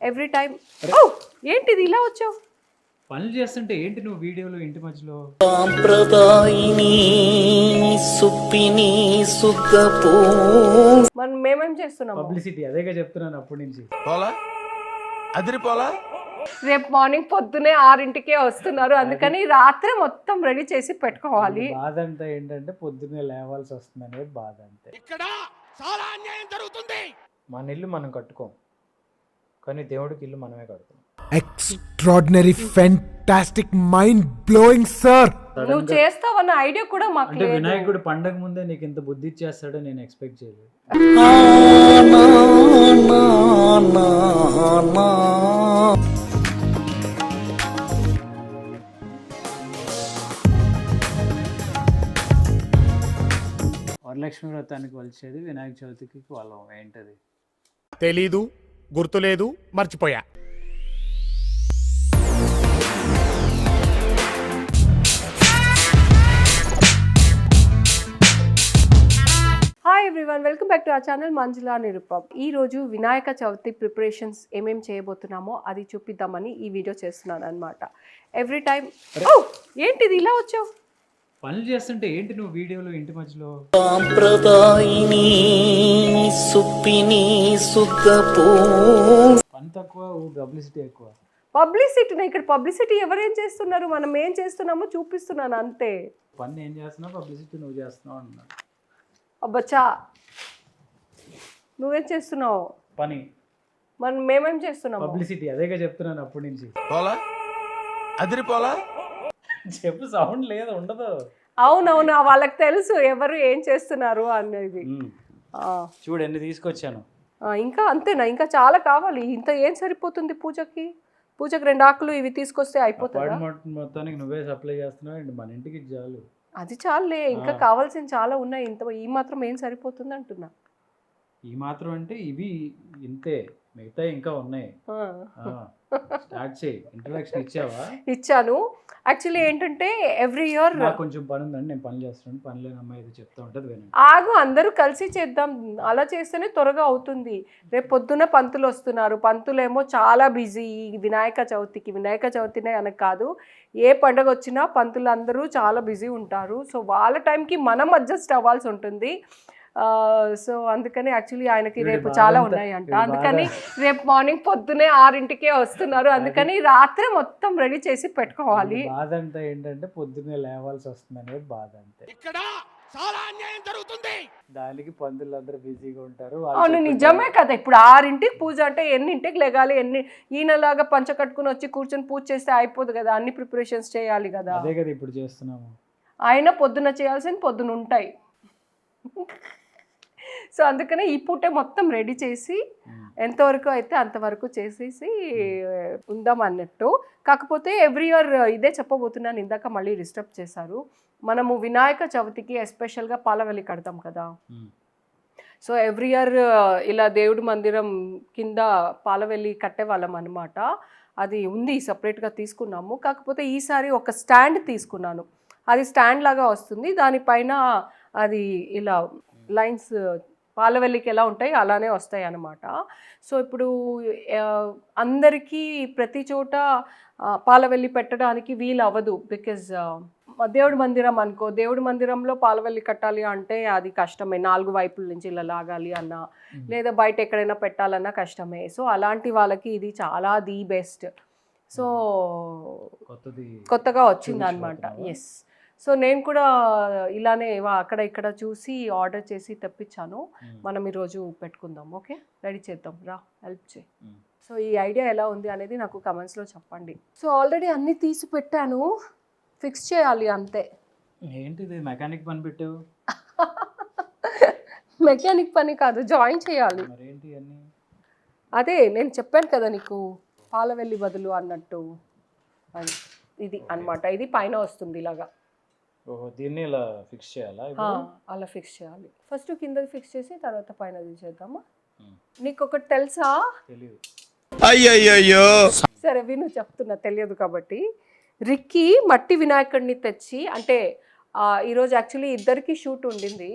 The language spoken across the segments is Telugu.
Every time. ఏంటిది ఇలా వచ్చావు? పనులు చేస్తుంటే ఏంటి నువ్వు వీడియోలో ఇంటి మధ్యలో? సాంప్రదాయిని సుప్పిని సుద్దపో మనం మేమేం చేస్తున్నాము? పబ్లిసిటీ అదేగా చెప్తున్నాను అప్పటి నుంచి. పోలా అదిరిపోలా. రేపు మార్నింగ్ పొద్దునే 6ంటికే వస్తున్నారు, అందుకని రాత్రి మొత్తం రెడీ చేసి పెట్టుకోవాలి. బాధ అంతా ఏంటంటే పొద్దున్నే లేవాల్సి వస్తుంది అనేది బాధ అంతే. ఇక్కడ చాలా అన్యాయం జరుగుతుంది. మన ఇల్లు మనం కట్టుకోం, కానీ దేవుడికి ఇల్లు మనమే కడతాం. Extraordinary, fantastic, mind-blowing, sir. నువ్వు చేస్తావన్న ఐడియా కూడా మాకు అంటే లేదు. వినాయకుడు పండగ ముందే నీకు ఇంత బుద్ధి ఇచ్చేస్తాడో నేను ఎక్స్పెక్ట్ చేయలేదు. వరలక్ష్మి వ్రతానికి వలిచేది వినాయక చవితికి వాళ్ళం ఏంటది? తెలీదు, గుర్తులేదు, మర్చిపోయా. Hi everyone, welcome back to our channel Manjula Nirupam. ఈ రోజు వినాయక చవితి ప్రిపరేషన్స్ ఏమేమి చేయబోతున్నామో అది చూపిద్దామని ఈ వీడియో చేస్తున్నాను అనమాట. Every time. ఏంటిది ఇలా వచ్చావు? పనులు చేస్తుంటే ఏంటి నువ్వు వీడియోలో ఇంటి మధ్యలో? సాంప్రదాయిని సుప్పిని సుద్దపో పని తక్కువ, పబ్లిసిటీ ఎక్కువ. పబ్లిసిటీ ఇక్కడ పబ్లిసిటీ ఎవరేం చేస్తున్నారు, మనం ఏం చేస్తున్నామో చూపిస్తున్నాను అంతే. పని ఏం చేస్తున్నావు, పబ్లిసిటీ నువ్వు చేస్తున్నావు అన్నా. అబ్బచ్చా, నువ్వేం చేస్తున్నావు? పని మనం మేమేం చేస్తున్నాము? పబ్లిసిటీ అదేగా చెప్తున్నాను అప్పటి నుంచి. పోలా అదిరిపోలా. చెప్పు, సౌండ్ లేదు, ఉండదు. అవునవును, వాళ్ళకి తెలుసు ఎవరు ఏం చేస్తున్నారు అనేది. చూడు ఎన్ని తీసుకొచ్చాను. ఇంకా అంతేనా? ఇంకా చాలా కావాలి. ఇంత ఏం సరిపోతుంది పూజకి? పూజకి 2 ఆకులు ఇవి తీసుకొస్తే అయిపోతుందా? అపార్ట్మెంట్ మొత్తానికి నువ్వే సప్లై చేస్తున్నావు అండి, మన ఇంటికి చాలు. అది చాలే, ఇంకా కావాల్సిన చాలా ఉన్నాయి. ఇంత ఈ మాత్రం ఏం సరిపోతుంది అంటున్నా. ఈ మాత్రం అంటే ఇవి ఇంతే, మిగతా ఇంకా ఉన్నాయి. స్టార్ట్ చేయి. ఇంట్రడక్షన్ ఇచ్చావా? ఇచ్చాను. యాక్చువల్లీ ఏంటంటే ఎవ్రీ ఇయర్ నాకు కొంచెం పని ఉందండి, నేను పని చేస్తున్నాను. పని లేని అమ్మాయి ఏదో చెప్తా ఉంటుంది, వినండి. ఆగు, అందరూ కలిసి చేద్దాం. అలా చేస్తేనే త్వరగా అవుతుంది. రేపు పొద్దున్న పంతులు వస్తున్నారు. పంతులేమో చాలా బిజీ ఈ వినాయక చవితికి. వినాయక చవితినే అనకు కాదు, ఏ పండుగ వచ్చినా పంతులు అందరూ చాలా బిజీ ఉంటారు. సో వాళ్ళ టైంకి మనం అడ్జస్ట్ అవ్వాల్సి ఉంటుంది. సో అందుకని యాక్చువల్లీ ఆయనకి రేపు చాలా ఉన్నాయి అంట, అందుకని రేపు మార్నింగ్ పొద్దునే 6ంటికే వస్తున్నారు, అందుకని రాత్రి మొత్తం రెడీ చేసి పెట్టుకోవాలి. బాధ అంతా ఏంటంటే పొద్దున్నే లేవాల్సి వస్తుంది అనేది బాధ అంతే. ఇక్కడ చాలా అన్యాయం జరుగుతుంది. దానికి పంతులు అందరూ బిజీగా ఉంటారు. అవును, నిజమే కదా. ఇప్పుడు 6ంటికి పూజ అంటే ఎన్నింటికి లెగాలి? ఈయనలాగా పంచ కట్టుకుని వచ్చి కూర్చొని పూజ చేస్తే అయిపోదు కదా, అన్ని ప్రిపరేషన్స్ చేయాలి కదా. అదే కదా ఇప్పుడు చేస్తున్నాము. ఆయన పొద్దున చేయాల్సిన పొద్దున ఉంటాయి. సో అందుకనే ఈ పూటే మొత్తం రెడీ చేసి ఎంతవరకు అయితే అంతవరకు చేసేసి ఉందాం అన్నట్టు. కాకపోతే ఎవ్రీ ఇయర్ ఇదే చెప్పబోతున్నాను, ఇందాక మళ్ళీ డిస్టర్బ్ చేశారు. మనము వినాయక చవితికి ఎస్పెషల్గా పాలవెల్లి కడతాం కదా. సో ఎవ్రీ ఇయర్ ఇలా దేవుడి మందిరం కింద పాలవెల్లి కట్టేవాళ్ళం అనమాట. అది ఉంది, సపరేట్గా తీసుకున్నాము. కాకపోతే ఈసారి ఒక స్టాండ్ తీసుకున్నాను. అది స్టాండ్ లాగా వస్తుంది, దానిపైన అది ఇలా లైన్స్ పాలవెల్లికి ఎలా ఉంటాయి అలానే వస్తాయి అన్నమాట. సో ఇప్పుడు అందరికీ ప్రతి చోట పాలవెల్లి పెట్టడానికి వీలు అవ్వదు. బికాజ్ దేవుడి మందిరం అనుకో, దేవుడి మందిరంలో పాలవెల్లి కట్టాలి అంటే అది కష్టమే. 4 వైపుల నుంచి ఇలా లాగాలి అన్నా, లేదా బయట ఎక్కడైనా పెట్టాలన్నా కష్టమే. సో అలాంటి వాళ్ళకి ఇది చాలా ది బెస్ట్. సో కొత్తగా వచ్చింది అనమాట. ఎస్. సో నేను కూడా ఇలానే అక్కడ ఇక్కడ చూసి ఆర్డర్ చేసి తెప్పించాను. మనం ఈరోజు పెట్టుకుందాం. ఓకే, రెడీ చేద్దాం, రా హెల్ప్ చేయి. సో ఈ ఐడియా ఎలా ఉంది అనేది నాకు కమెంట్స్లో చెప్పండి. సో ఆల్రెడీ అన్నీ తీసి పెట్టాను, ఫిక్స్ చేయాలి అంతే. ఏంటిది మెకానిక్ పని పెట్టావు? మెకానిక్ పని కాదు, జాయిన్ చేయాలి. మరేంటి అన్నీ? అదే నేను చెప్పాను కదా నీకు, పాలవెల్లి బదులు అన్నట్టు. ఇది అన్నమాట, ఇది పైన వస్తుంది ఇలాగా. ఓహో, దీన్ని ఇలా ఫిక్స్ చేయాలా? అలా ఫిక్స్ చేయాలి. ఫస్ట్ కిందది ఫిక్స్ చేసి తర్వాత పైన చేద్దామా? నీకు ఒకటి తెలుసా? తెలియదు. అయ్యయ్యో. సరే విను, చెప్తున్నా, తెలియదు కాబట్టి. రిక్కీ మట్టి వినాయకుడిని తెచ్చి, అంటే ఈరోజు యాక్చువల్లీ ఇద్దరికి షూట్ ఉండింది,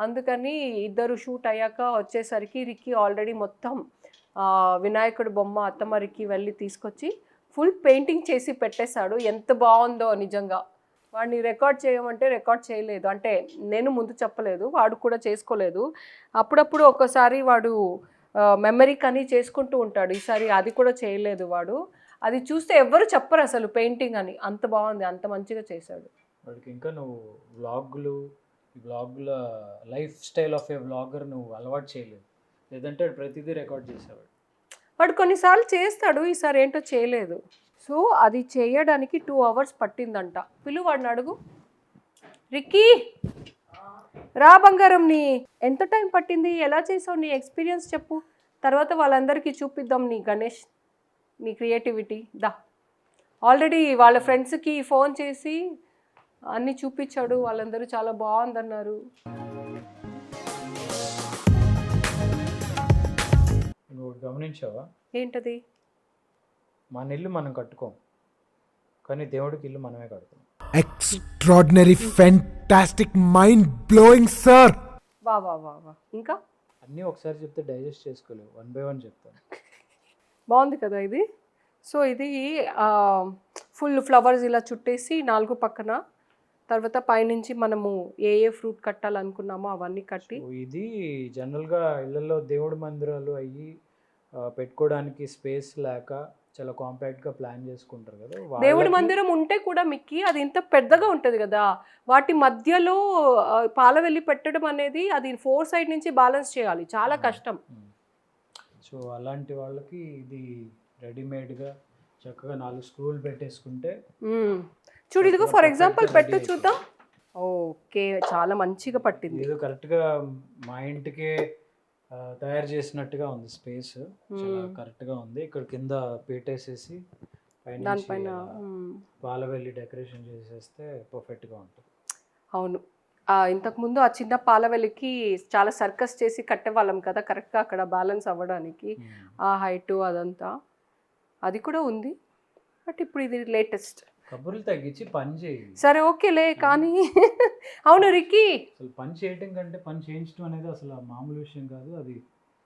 అందుకని ఇద్దరు షూట్ అయ్యాక వచ్చేసరికి రిక్కీ ఆల్రెడీ మొత్తం వినాయకుడి బొమ్మ అత్తమరికి వెళ్ళి తీసుకొచ్చి ఫుల్ పెయింటింగ్ చేసి పెట్టేశాడు. ఎంత బాగుందో నిజంగా. వాడిని రికార్డ్ చేయమంటే రికార్డ్ చేయలేదు, అంటే నేను ముందు చెప్పలేదు, వాడు కూడా చేసుకోలేదు. అప్పుడప్పుడు ఒక్కసారి వాడు మెమరీ కానీ చేసుకుంటూ ఉంటాడు, ఈసారి అది కూడా చేయలేదు వాడు. అది చూస్తే ఎవ్వరు చెప్పరు అసలు పెయింటింగ్ అని, అంత బాగుంది, అంత మంచిగా చేశాడు. వాడికి ఇంకా నువ్వు వ్లాగుల life style of a vlogger నువ్వు అలవాటు చేయలేదు, లేదంటే వాడు ప్రతిదీ రికార్డ్ చేసేవాడు. వాడు కొన్నిసార్లు చేస్తాడు, ఈసారి ఏంటో చేయలేదు. సో అది చేయడానికి 2 hours పట్టిందంట. వాడిని అడుగు. రిక్కీ రా బంగారం, నీ ఎంత టైం పట్టింది, ఎలా చేసావు, నీ ఎక్స్పీరియన్స్ చెప్పు, తర్వాత వాళ్ళందరికీ చూపిద్దాం నీ గణేష్, నీ క్రియేటివిటీ. దా ఆల్రెడీ వాళ్ళ ఫ్రెండ్స్కి ఫోన్ చేసి అన్నీ చూపించాడు, వాళ్ళందరూ చాలా బాగుందన్నారు. నువ్వు గమనించావా? ఏంటది? మన ఇల్లు మనం కట్టుకోం, కానీ దేవుడికి ఇల్లు మనమే కడతాం. Extraordinary, fantastic, mind-blowing, sir. వా వా వా వా. ఇంకా అన్నీ ఒకసారి చెప్తే డైజెస్ట్ చేసుకోలేవు, 1 by 1 చెప్తాను. బాగుంది కదా ఇది. సో ఇది ఫుల్ ఫ్లవర్స్ ఇలా చుట్టేసి 4 పక్కన, తర్వాత పైనుంచి మనము ఏ ఫ్రూట్ కట్టాలనుకున్నామో అవన్నీ కట్టి. ఇది జనరల్గా ఇళ్ళల్లో దేవుడి మందిరాలు అయ్యి పెట్టుకోవడానికి స్పేస్ లేక చాలా కాంపాక్ట్గా ప్లాన్ చేసుకుంటారు కదా. దేవుడి మందిరం ఉంటే కూడా మిక్కి అది ఇంత పెద్దగా ఉంటుంది కదా, వాటి మధ్యలో పాలవెల్లి పెట్టడం అనేది అది 4 side నుంచి బ్యాలెన్స్ చేయాలి, చాలా కష్టం. సో అలాంటి వాళ్ళకి ఇది రెడీమేడ్గా చక్కగా 4 స్క్రూలు పెట్టేసుకుంటే. చూడు ఇదిగో ఫర్ ఎగ్జాంపుల్ పెట్టు చూద్దాం. ఓకే, చాలా మంచిగా పట్టింది. ఏదో కరెక్ట్గా మా ఇంటికే తయారు చేసినట్టుగా ఉంది, స్పేస్ చాలా కరెక్ట్గా ఉంది. ఇక్కడ కింద పీటేసేసి దానిపైన పాలవెల్లి డెకరేషన్ చేసేస్తే పర్ఫెక్ట్గా ఉంటుంది. అవును, ఇంతకుముందు ఆ చిన్న పాలవెల్లికి చాలా సర్కస్ చేసి కట్టేవాళ్ళం కదా కరెక్ట్గా అక్కడ బ్యాలెన్స్ అవ్వడానికి, ఆ హైటు అదంతా, అది కూడా ఉంది. బట్ ఇప్పుడు ఇది లేటెస్ట్. కబుర్లు తగ్గించి పని చేయి. సరే ఓకేలే కానీ అవును రిక్కీ, అసలు పని చేయటం కంటే పని చేయించడం అనేది అసలు మామూలు విషయం కాదు. అది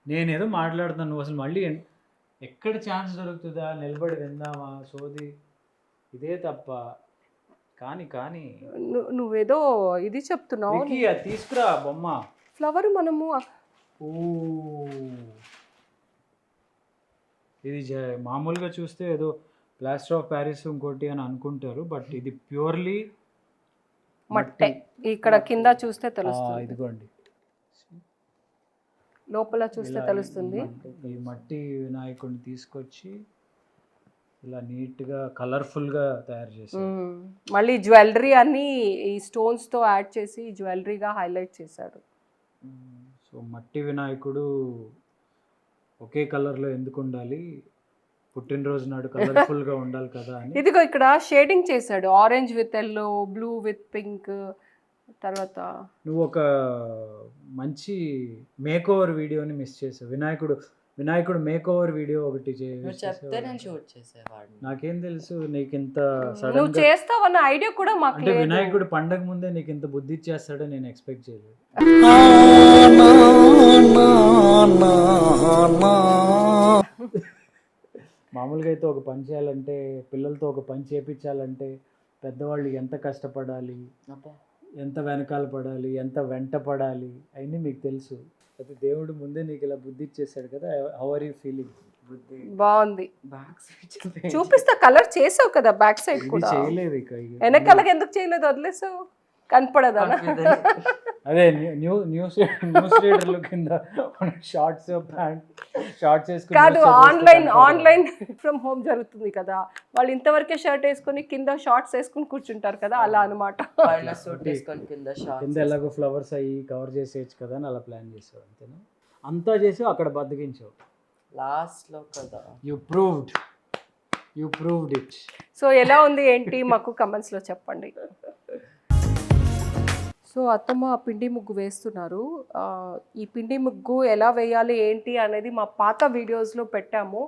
నేనేదో మాట్లాడుతాను, నువ్వు అసలు మళ్ళీ ఎక్కడ ఛాన్స్ దొరుకుతుందా నిలబడి విందామా సోది, ఇదే తప్ప. కానీ నువ్వేదో ఇది చెప్తున్నావు. అది తీసుకురా బొమ్మ, ఫ్లవర్ మనము. ఇది మామూలుగా చూస్తే ఏదో ప్లాస్టర్ ఆఫ్ ప్యారిస్ ఇంకోటి అని అనుకుంటారు, బట్ ఇది ప్యూర్లీ మట్టే. ఇక్కడ కింద చూస్తే తెలుస్తుంది, ఇదిగోండి లోపల చూస్తే తెలుస్తుంది. ఈ మట్టి వినాయకుడిని తీసుకొచ్చి ఇలా నీట్గా కలర్ఫుల్గా తయారు చేశారు. మళ్ళీ జ్యువెలరీ అన్ని ఈ స్టోన్స్తో యాడ్ చేసి జ్యువెలరీగా హైలైట్ చేశాడు. సో మట్టి వినాయకుడు ఒకే కలర్లో ఎందుకు ఉండాలి, పుట్టినరోజు నాడు కలర్ఫుల్గా ఉండాలి కదా అని. ఇదిగో ఇక్కడ షేడింగ్ చేశాడు, orange with yellow, blue with pink. తర్వాత నువ్వు ఒక మంచి మేక్ ఓవర్ వీడియోని మిస్ చేసావు. వినాయకుడు మేక్ ఓవర్ వీడియో ఒకటి నాకేం తెలుసు నీకు ఇంత నువ్వు చేస్తావన్న ఐడియా కూడా మాకు అంటే వినాయకుడు పండగ ముందే నీకు ఇంత బుద్ధి ఇచ్చేస్తాడని నేను ఎక్స్పెక్ట్ చేయలేదు. మామూలుగా అయితే ఒక పని చేయాలంటే, పిల్లలతో ఒక పని చేయించాలంటే పెద్దవాళ్ళు ఎంత కష్టపడాలి, ఎంత వెనకాల పడాలి, ఎంత వెంట పడాలి అవన్నీ మీకు తెలుసు. అయితే దేవుడు ముందే నీకు ఇలా బుద్ధి ఇచ్చేసాడు కదా. How are you feeling? బాగుంది, చూపిస్తా. కలర్ చేసావు కదా బ్యాక్ సైడ్ కూడా. చేయలేదు ఇక వెనకాలకి ఎందుకు చేయలేదు, వదిలేసావు కనపడదా? అదే న్యూస్ రీడర్లు కింద షార్ట్స్ కాదు, ఆన్లైన్ ఫ్రమ్ హోమ్ జరుగుతుంది కదా, వాళ్ళు ఇంతవరకే షర్ట్ వేసుకొని కింద షార్ట్స్ వేసుకుని కూర్చుంటారు కదా, అలా అనమాట. కింద ఎలాగో ఫ్లవర్స్ అయ్యి కవర్ చేసేయచ్చు కదా అని అలా ప్లాన్ చేసావు, అంతేనా? అంతా చేసావు, అక్కడ బద్దకించావు లాస్ట్లో కదా. You proved it. సో ఎలా ఉంది ఏంటి మాకు కమెంట్స్లో చెప్పండి. సో అత్తమ్మ పిండి ముగ్గు వేస్తున్నారు. ఈ పిండి ముగ్గు ఎలా వేయాలి ఏంటి అనేది మా పాత వీడియోస్లో పెట్టాము.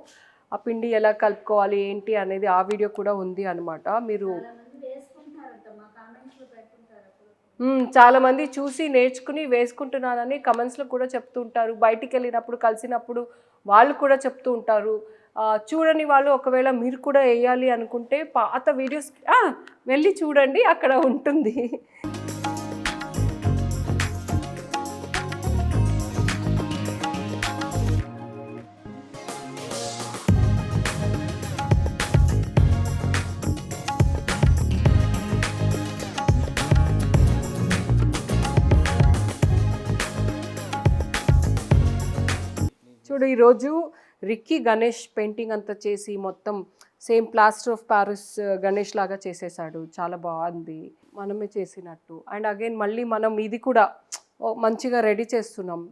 ఆ పిండి ఎలా కలుపుకోవాలి ఏంటి అనేది ఆ వీడియో కూడా ఉంది అనమాట. మీరు చాలామంది చూసి నేర్చుకుని వేసుకుంటున్నారని కమెంట్స్లో కూడా చెప్తుంటారు. బయటికి వెళ్ళినప్పుడు కలిసినప్పుడు వాళ్ళు కూడా చెప్తూ ఉంటారు. చూడని వాళ్ళు ఒకవేళ మీరు కూడా వేయాలి అనుకుంటే పాత వీడియోస్ వెళ్ళి చూడండి, అక్కడ ఉంటుంది. చూడు, ఈరోజు రిక్కీ గణేష్ పెయింటింగ్ అంతా చేసి మొత్తం same plaster of Paris Ganesh లాగా చేసేసాడు. చాలా బాగుంది, మనమే చేసినట్టు. అండ్ అగైన్ మళ్ళీ మనం ఇది కూడా మంచిగా రెడీ చేస్తున్నాం.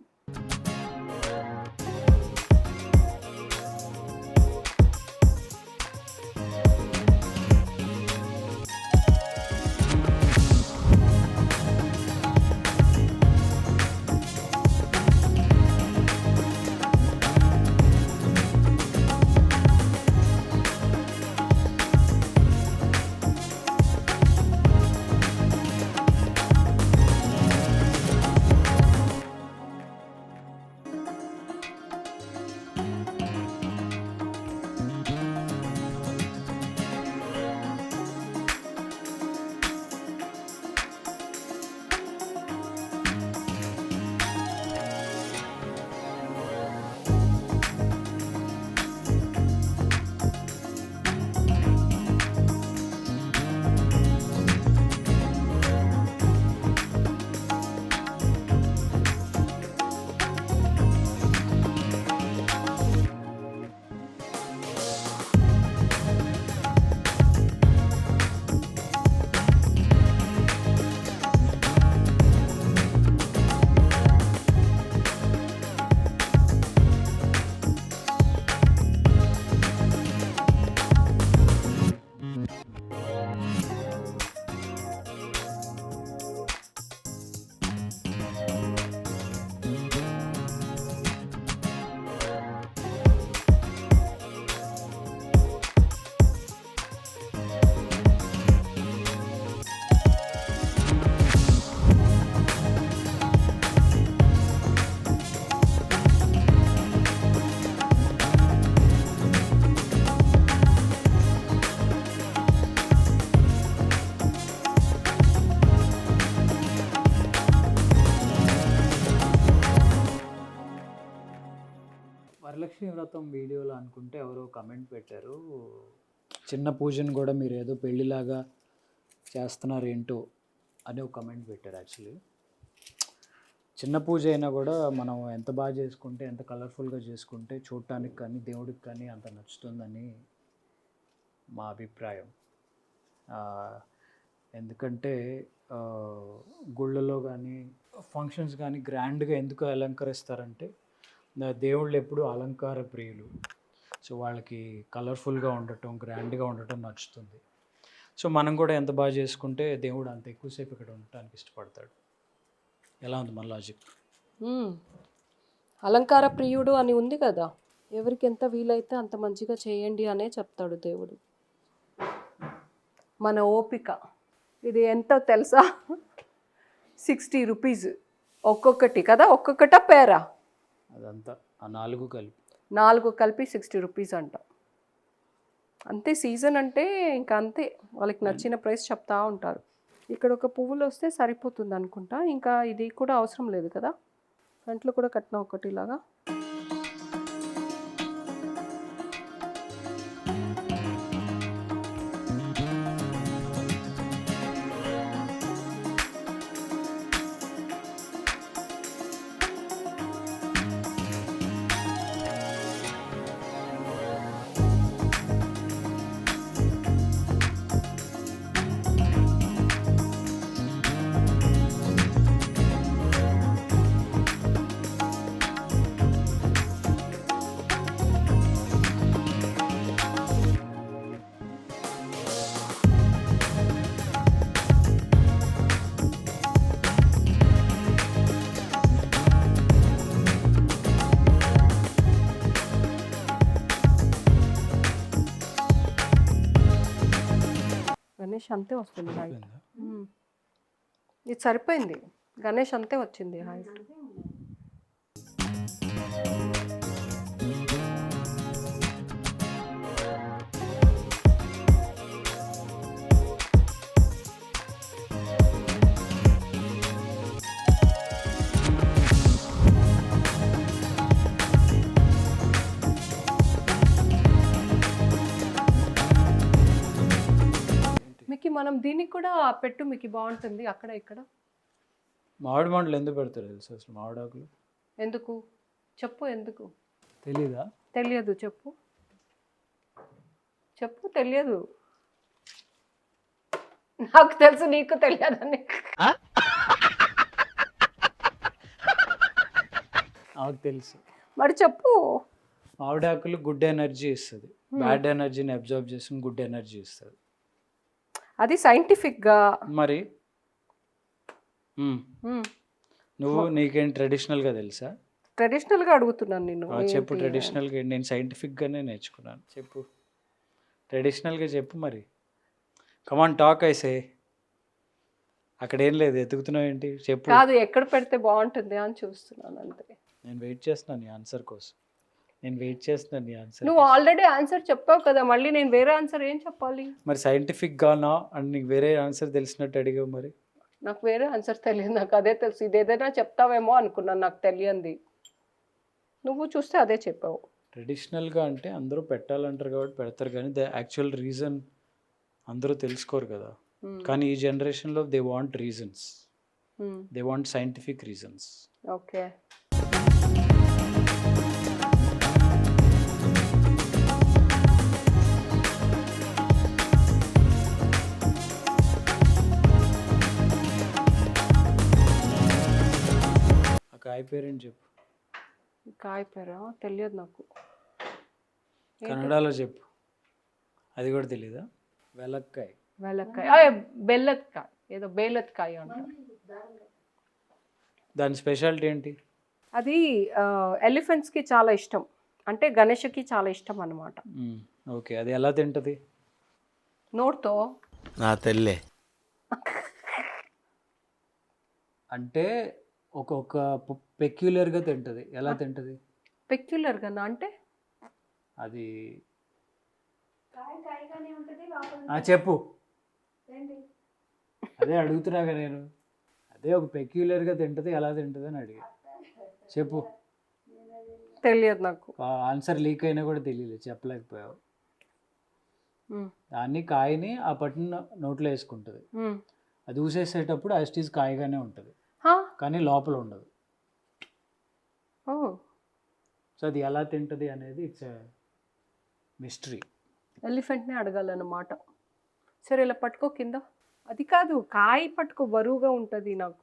వరలక్ష్మి వ్రతం వీడియోలో అనుకుంటే ఎవరో కమెంట్ పెట్టారు, చిన్న పూజను కూడా మీరు ఏదో పెళ్ళిలాగా చేస్తున్నారు ఏంటో అని ఒక కమెంట్ పెట్టారు. యాక్చువల్లీ చిన్న పూజ అయినా కూడా మనం ఎంత బాగా చేసుకుంటే, ఎంత కలర్ఫుల్గా చేసుకుంటే చూడటానికి కానీ దేవుడికి కానీ అంత నచ్చుతుందని మా అభిప్రాయం. ఎందుకంటే గుళ్ళలో కానీ ఫంక్షన్స్ కానీ గ్రాండ్గా ఎందుకు అలంకరిస్తారంటే దేవుళ్ళు ఎప్పుడు అలంకార ప్రియులు. సో వాళ్ళకి కలర్ఫుల్గా ఉండటం, గ్రాండ్గా ఉండటం నచ్చుతుంది. సో మనం కూడా ఎంత బాగా చేసుకుంటే దేవుడు అంత ఎక్కువసేపు ఇక్కడ ఉండటానికి ఇష్టపడతాడు. ఎలా ఉంది మన లాజిక్? అలంకార ప్రియుడు అని ఉంది కదా, ఎవరికి ఎంత వీలైతే అంత మంచిగా చేయండి అనే చెప్తాడు దేవుడు. మన ఓపిక. ఇది ఎంతో తెలుసా? 60 రూపీస్ ఒక్కొక్కటి కదా, ఒక్కొక్కట పేరా? అదంతా ఆ 4 కలిపి 60 రూపీస్ అంట. అంతే, సీజన్ అంటే ఇంకా అంతే, వాళ్ళకి నచ్చిన ప్రైస్ చెప్తా ఉంటారు. ఇక్కడ ఒక పువ్వులు వస్తే సరిపోతుంది అనుకుంటా, ఇంకా ఇది కూడా అవసరం లేదు కదా. ఫ్రంట్లో కూడా కట్టిన ఒకటిలాగా. గణేష్ అంతే వస్తుంది హైట్. ఇది సరిపోయింది, గణేష్ అంతే వచ్చింది హైట్. మనం దీనికి కూడా పెట్టు, మీకు బాగుంటుంది అక్కడ ఇక్కడ. మామిడి మంటలు ఎందుకు పెడతారు తెలుసు అసలు మామిడాకులు? ఎందుకు చెప్పు, ఎందుకు తెలీదా? తెలియదు, చెప్పు చెప్పు. తెలియదు, నాకు తెలుసు నీకు తెలియదని. నాకు తెలుసు. మరి చెప్పు. మామిడాకులు గుడ్ ఎనర్జీ ఇస్తుంది, బ్యాడ్ ఎనర్జీని అబ్జర్వ్ చేసుకుని గుడ్ ఎనర్జీ ఇస్తుంది. అది సైంటిఫిక్గా. మరి నువ్వు నీకేం ట్రెడిషనల్గా తెలుసా? ట్రెడిషనల్గా అడుగుతున్నాను నేను. చెప్పు ట్రెడిషనల్గా. నేను సైంటిఫిక్గానే నేర్చుకున్నాను. చెప్పు ట్రెడిషనల్గా చెప్పు. మరి కమాన్ టాక్ ఐసే. అక్కడ ఏం లేదు, ఎతుకుతున్నావు ఏంటి? చెప్పు. కాదు, ఎక్కడ పెడితే బాగుంటుంది అని చూస్తున్నాను అంతే. నేను వెయిట్ చేస్తున్నాను నీ ఆన్సర్ కోసం. నీ ఆన్సర్. నువ్వు ఆల్రెడీ ఆన్సర్ చెప్పావు కదా, మళ్ళీ నేను వేరే ఆన్సర్ ఏం చెప్పాలి? మరి సైంటిఫిక్గానా అని నీకు వేరే ఆన్సర్ తెలిసినట్టు అడిగావు. మరి నాకు వేరే ఆన్సర్ తెలియదు, నాకు అదే తెలుసు. ఇది ఏదైనా చెప్తావేమో అనుకున్నాను, నాకు తెలియంది. నువ్వు చూస్తే అదే చెప్పావు. ట్రెడిషనల్గా అంటే అందరూ పెట్టాలంటారు కాబట్టి పెడతారు, కానీ ద యాక్చువల్ రీజన్ అందరూ తెలుసుకోరు కదా. కానీ ఈ జనరేషన్లో they want reasons, they want scientific reasons. Okay. ఆ కాయ పేరేంటి చెప్పు. కాయ పేరా తెలియదు నాకు. కన్నడలో చెప్పు. అది కూడా తెలీదా? వెలక్కాయ. వెలక్కాయ, బెల్లత్కాయ, ఏదో బేలత్కాయ అంటారు. దాని స్పెషాలిటీ ఏంటి? అది ఎలిఫెంట్స్కి చాలా ఇష్టం, అంటే గణేష్కి చాలా ఇష్టం అన్నమాట. ఓకే, అది ఎలా తింటది? నోట్తో. నా తెల్లే. అంటే ఒక్కొక్క పెక్యులర్గా తింటది. ఎలా తింటది? పెక్యులర్గా అంటే అది చెప్పు. అదే అడుగుతున్నాగా నేను. అదే ఒక పెక్యులర్గా తింటది, ఎలా తింటది అని అడిగా. చెప్పు. తెలియదు నాకు. ఆన్సర్ లీక్ అయినా కూడా తెలియలేదు, చెప్పలేకపోయావు. దాన్ని కాయని ఆ పట్టున నోట్లో వేసుకుంటుంది. అది ఊసేసేటప్పుడు యాస్టీస్ కాయగానే ఉంటుంది, కానీ లోపల ఉండదు. సో అది ఎలా తింటుంది అనేది ఇట్స్ మిస్టరీ. ఎలిఫెంట్నే అడగాలన్నమాట. సరే ఇలా పట్టుకో కింద. అది కాదు, కాయ పట్టుకో, బరువుగా ఉంటుంది నాకు.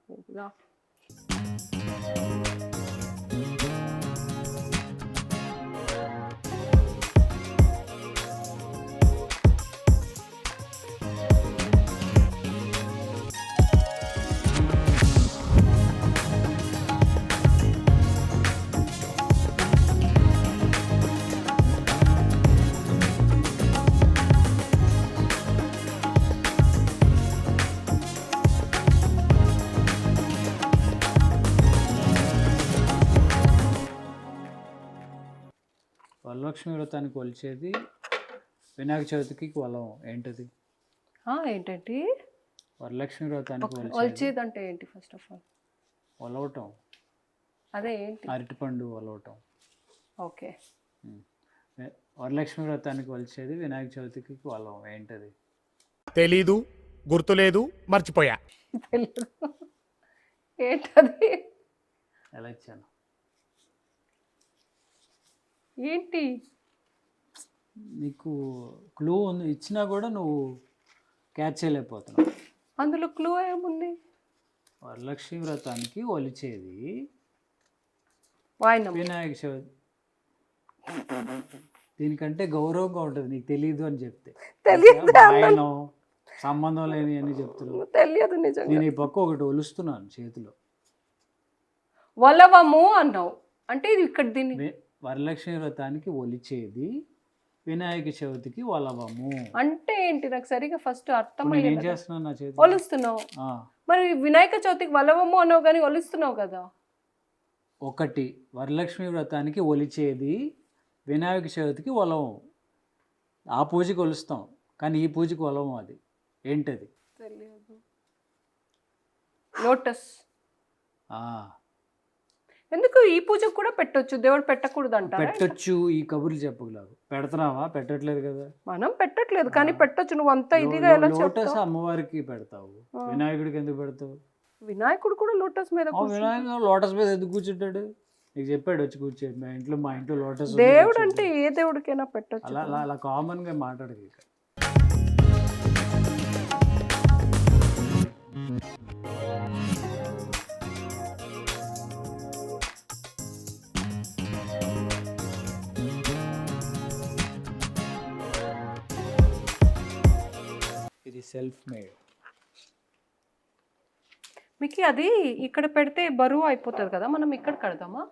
వరలక్ష్మి వ్రతానికి కొలిచేది వినాయక చవితికి వలం ఏంటది? ఏంటంటే వరలక్ష్మి వ్రతానికి ఒలిచేది అంటే ఏంటి? ఫస్ట్ ఆఫ్ ఆల్ ఒలవటం. అదే ఏంటి? అరటిపండు ఒలవటం. ఓకే. వరలక్ష్మి వ్రతానికి కొలిచేది వినాయక చవితికి వలం ఏంటది? తెలీదు, గుర్తులేదు, మర్చిపోయా. తెలియదు. ఏంటది? ఎలా ఇచ్చాను? ఏంటి? నీకు క్లూ ఉంది, ఇచ్చినా కూడా నువ్వు క్యాచ్ చేయలేకపోతున్నావు. అందులో క్లూ ఏముంది? వరలక్ష్మి వ్రతానికి ఒలిచేది వాయినం. వినాయక చవితి. దీనికంటే గౌరవంగా ఉంటుంది నీకు తెలీదు అని చెప్తే. ఆయన సంబంధం లేని అని చెప్తున్నావు. తెలియదు నిజంగా. నేను ఈ పక్క ఒకటి ఒలుస్తున్నాను చేతిలో. వలవము అన్నావు అంటే ఇది ఇక్కడ దీన్ని. వరలక్ష్మి వ్రతానికి ఒలిచేది వినాయక చవితికి వలవము అంటే ఏంటి? నాకు సరిగా ఫస్ట్ అర్థం ఏం చేస్తున్నావు? నా చేతి ఒలుస్తున్నావు. మరి వినాయక చవితికి వలవము అన్నావు కానీ ఒలుస్తున్నావు కదా. ఒకటి వరలక్ష్మి వ్రతానికి ఒలిచేది వినాయక చవితికి వలవం. ఆ పూజకి ఒలుస్తాం, కానీ ఈ పూజకి వలవం. అది ఏంటది? తెలియదు. లోటస్. ఎందుకు ఈ పూజకు కూడా పెట్టొచ్చు, దేవుడు పెట్టకూడదు అంటారా? పెట్టొచ్చు, ఈ కబుర్లు చెప్పగలవు. పెడుతున్నావా? పెట్టట్లేదు కదా. మనం పెట్టట్లేదు కానీ పెట్టొచ్చు. నువ్వు అంతా ఇదిగా ఎలా లోటస్ చెప్తావు? అమ్మవారికి పెడతావు, వినాయకుడికి ఎందుకు పెడతావు? వినాయకుడు కూడా లోటస్ మీద వినాయకుడు లోటస్ మీద ఎందుకు కూర్చుంటాడు? నీకు చెప్పాడు వచ్చి కూర్చోడు. మా ఇంట్లో లోటస్. దేవుడు అంటే ఏ దేవుడికైనా పెట్టొచ్చు. అలా అలా అలా కామన్ గా మాట్లాడదు ఇక. ఇది సెల్ఫ్ మేడ్. మీకు అది ఇక్కడ పెడితే బరువు అయిపోతుంది కదా, మనం ఇక్కడ కడదామా?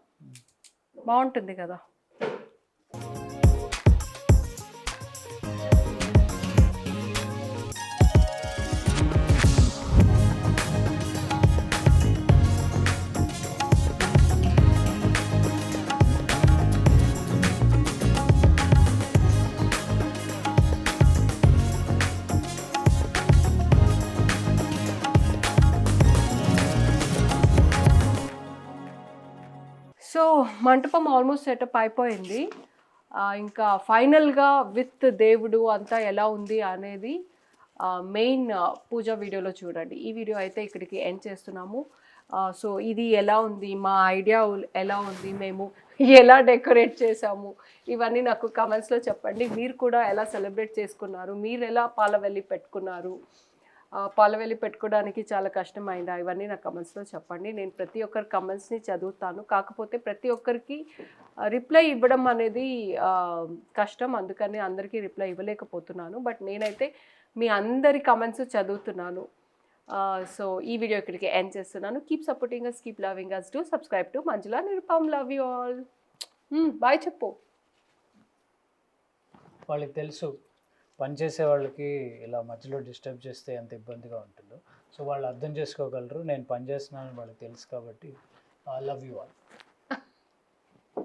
బాగుంటుంది కదా. సో మంటపం ఆల్మోస్ట్ సెటప్ అయిపోయింది. ఇంకా ఫైనల్గా విత్ దేవుడు అంతా ఎలా ఉంది అనేది మెయిన్ పూజ వీడియోలో చూడండి. ఈ వీడియో అయితే ఇక్కడికి ఎండ్ చేస్తున్నాము. సో ఇది ఎలా ఉంది, మా ఐడియా ఎలా ఉంది, మేము ఎలా డెకరేట్ చేసాము, ఇవన్నీ నాకు కమెంట్స్లో చెప్పండి. మీరు కూడా ఎలా సెలబ్రేట్ చేసుకున్నారు, మీరు ఎలా పాలవెల్లి పెట్టుకున్నారు, పాలవెల్లి పెట్టుకోవడానికి చాలా కష్టమైందా, ఇవన్నీ నాకు కమెంట్స్లో చెప్పండి. నేను ప్రతి ఒక్కరి కమెంట్స్ని చదువుతాను. కాకపోతే ప్రతి ఒక్కరికి రిప్లై ఇవ్వడం అనేది కష్టం, అందుకని అందరికీ రిప్లై ఇవ్వలేకపోతున్నాను. బట్ నేనైతే మీ అందరి కమెంట్స్ చదువుతున్నాను. సో ఈ వీడియో ఇక్కడికి ఎండ్ చేస్తున్నాను. Keep supporting us, keep loving us, do subscribe to Manjula Nirupam. Love you all. Bye చెప్పు. వాళ్ళకి తెలుసు పనిచేసే వాళ్ళకి ఇలా మధ్యలో డిస్టర్బ్ చేస్తే ఎంత ఇబ్బందిగా ఉంటుందో. సో వాళ్ళు అర్థం చేసుకోగలరు. నేను పని చేస్తున్నానని వాళ్ళకి తెలుసు కాబట్టి లవ్ యూ ఆల్.